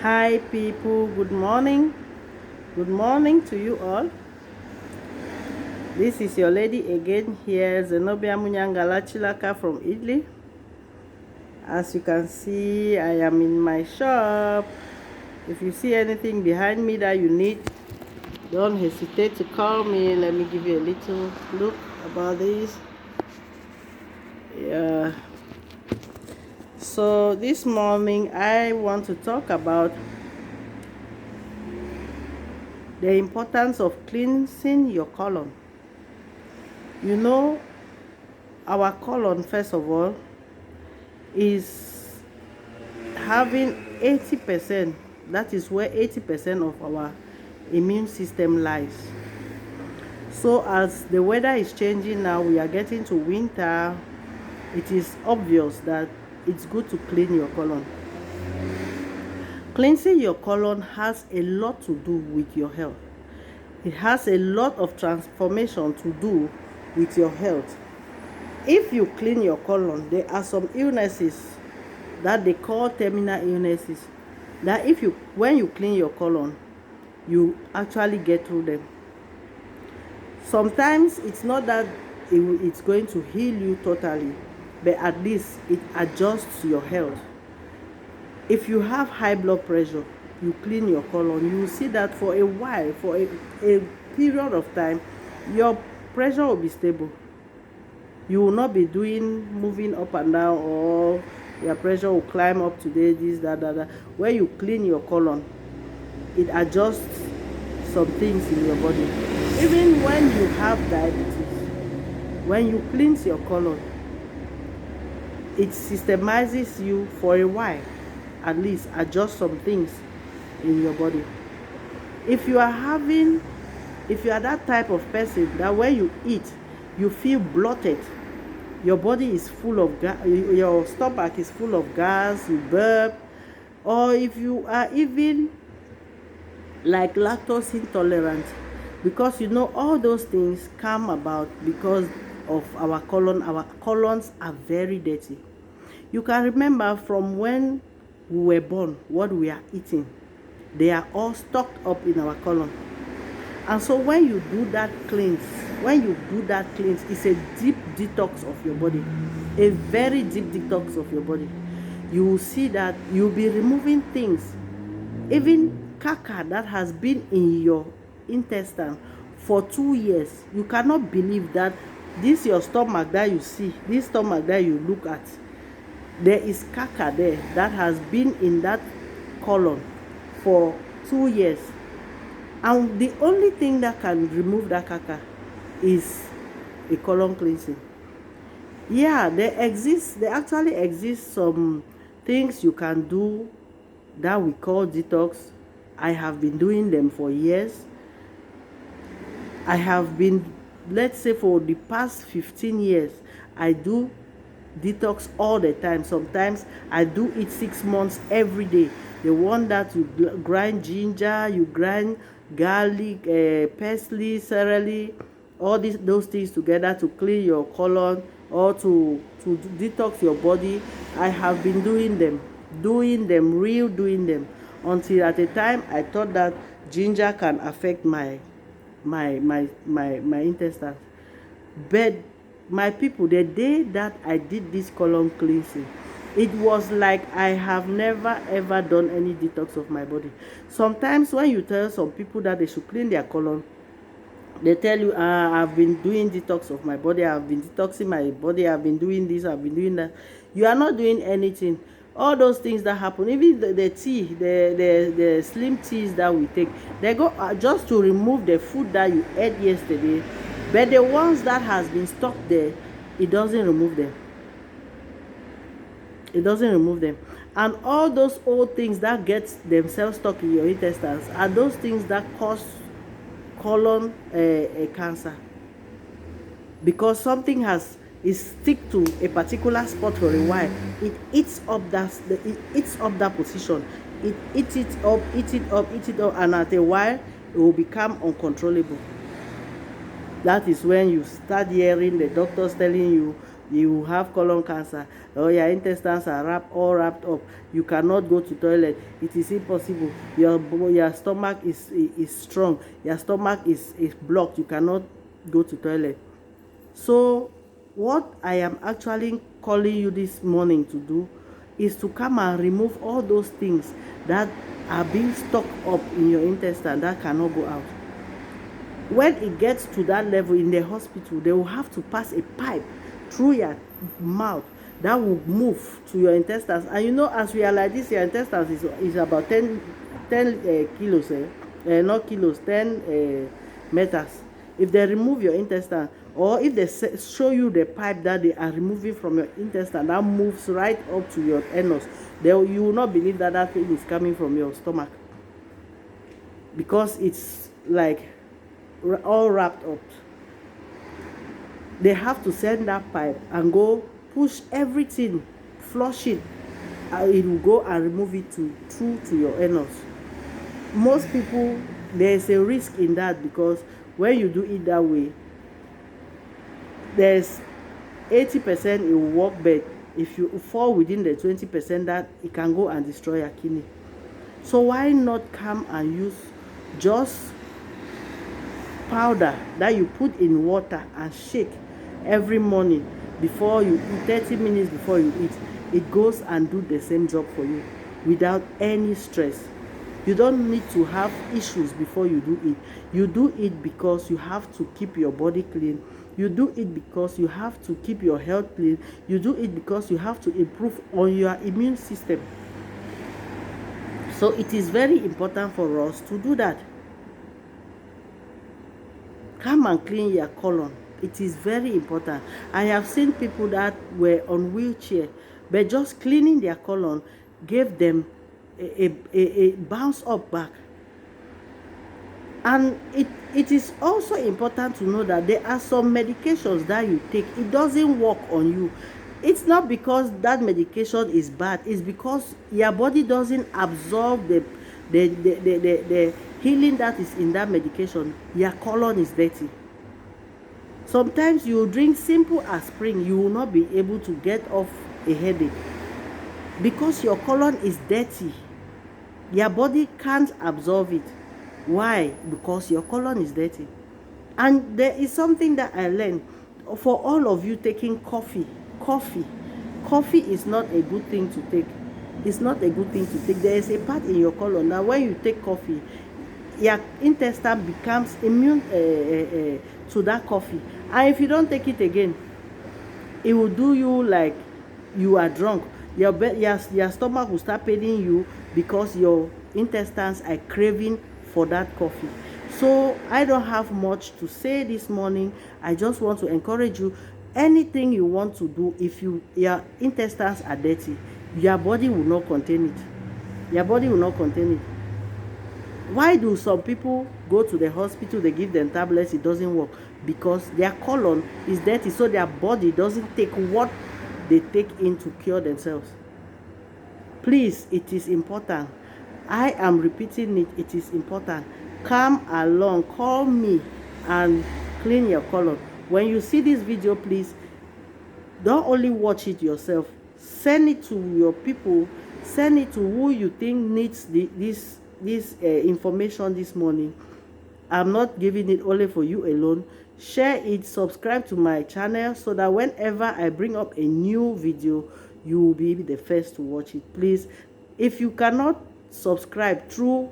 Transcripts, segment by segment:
Hi, people. Good morning. Good morning to you all. This is your lady again here, Zenobia Munyangala Chilaka from Italy. As you can see, I am in my shop. If you see anything behind me that you need, don't hesitate to call me. Let me give you a little look about this. Yeah. So this morning, I want to talk about the importance of cleansing your colon. You know, our colon, first of all, is having 80%. That is where 80% of our immune system lies. So as the weather is changing now, we are getting to winter, it is obvious that it's good to clean your colon. Cleansing your colon has a lot to do with your health. It has a lot of transformation to do with your health. If you clean your colon, there are some illnesses that they call terminal illnesses, that when you clean your colon, you actually get through them. Sometimes it's not that it's going to heal you totally, but at least it adjusts your health. If you have high blood pressure, you clean your colon, you will see that for a while, for a period of time, your pressure will be stable. You will not be moving up and down, or your pressure will climb up today, this, that. When you clean your colon, it adjusts some things in your body. Even when you have diabetes, when you cleanse your colon, it systemizes you for a while, at least adjust some things in your body. If you are that type of person that when you eat, you feel bloated, your body is full of gas, your stomach is full of gas, you burp, or if you are even like lactose intolerant, because all those things come about because of our colon. Our colons are very dirty. You can remember from when we were born, what we are eating, they are all stocked up in our colon. And so when you do that cleanse, it's a deep detox of your body, a very deep detox of your body. You will see that you'll be removing things, even caca that has been in your intestine for 2 years. You cannot believe that this your stomach that you see, this stomach that you look at, there is caca there that has been in that colon for 2 years. And the only thing that can remove that caca is a colon cleansing. Yeah, there actually exist some things you can do that we call detox. I have been doing them for years. I have been, let's say for the past 15 years, I do detox all the time. Sometimes I do it 6 months every day. The one that you grind ginger, you grind garlic, parsley, celery, all those things together to clean your colon or to detox your body. I have been doing them until at a time I thought that ginger can affect my intestines. But my people, the day that I did this colon cleansing, it was like I have never ever done any detox of my body. Sometimes when you tell some people that they should clean their colon, they tell you, I've been doing detox of my body, I've been detoxing my body, I've been doing this, I've been doing that. You are not doing anything. All those things that happen, even the tea, the slim teas that we take, they go just to remove the food that you ate yesterday. But the ones that has been stuck there, it doesn't remove them. And all those old things that get themselves stuck in your intestines are those things that cause colon cancer, because something is stick to a particular spot for a while. It eats up that position. It eats it up, and at a while it will become uncontrollable. That is when you start hearing the doctors telling you, you have colon cancer, or your intestines are all wrapped up, you cannot go to toilet, it is impossible, your stomach is strong, your stomach is blocked, you cannot go to toilet. So what I am actually calling you this morning to do is to come and remove all those things that are being stuck up in your intestine that cannot go out. When it gets to that level in the hospital, they will have to pass a pipe through your mouth that will move to your intestines. And you know, as we are like this, your intestines is about 10 kilos, not kilos, 10 meters. If they remove your intestine, or if they show you the pipe that they are removing from your intestine that moves right up to your anus, you will not believe that that thing is coming from your stomach, because it's like all wrapped up. They have to send that pipe and go push everything, flush it, and it will go and remove it through to your anus. Most people, there is a risk in that, because when you do it that way, there's 80% it will work, but if you fall within the 20%, that it can go and destroy your kidney. So why not come and use just powder that you put in water and shake every morning before you eat, 30 minutes before you eat. It goes and do the same job for you without any stress. You don't need to have issues before you do it. You do it because you have to keep your body clean. You do it because you have to keep your health clean. You do it because you have to improve on your immune system. So it is very important for us to do that. Come and clean your colon. It is very important. I have seen people that were on wheelchair, but just cleaning their colon gave them a bounce up back. And it is also important to know that there are some medications that you take, it doesn't work on you. It's not because that medication is bad, it's because your body doesn't absorb the healing that is in that medication. Your colon is dirty. Sometimes you drink simple aspirin, you will not be able to get off a headache because your colon is dirty. Your body can't absorb it. Why? Because your colon is dirty. And there is something that I learned. For all of you taking coffee is not a good thing to take. It's not a good thing to take. There is a part in your colon that when you take coffee, your intestine becomes immune to that coffee. And if you don't take it again, it will do you like you are drunk. Your stomach will start paining you because your intestines are craving for that coffee. So I don't have much to say this morning. I just want to encourage you. Anything you want to do, if your intestines are dirty, your body will not contain it. Your body will not contain it. Why do some people go to the hospital, they give them tablets, it doesn't work? Because their colon is dirty, so their body doesn't take what they take in to cure themselves. Please, it is important. I am repeating it. It is important. Come along, call me and clean your colon. When you see this video, please don't only watch it yourself. Send it to your people. Send it to who you think needs this information this morning. I'm not giving it only for you alone. Share it, subscribe to my channel so that whenever I bring up a new video, you will be the first to watch it. Please, if you cannot subscribe through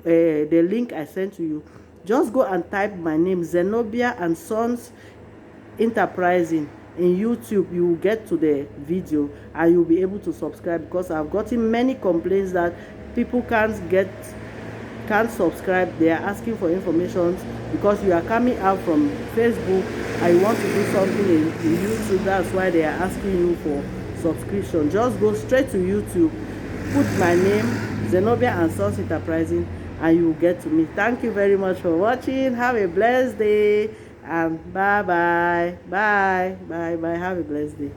the link I sent to you, just go and type my name, Zenobia and Sons Enterprising, in YouTube. You will get to the video and you'll be able to subscribe, because I've gotten many complaints that people can't subscribe. They are asking for information because you are coming out from Facebook and you want to do something in YouTube. That's why they are asking you for subscription. Just go straight to YouTube, put my name, Zenobia and Sons Enterprising, and you will get to me. Thank you very much for watching. Have a blessed day, and bye bye. Have a blessed day.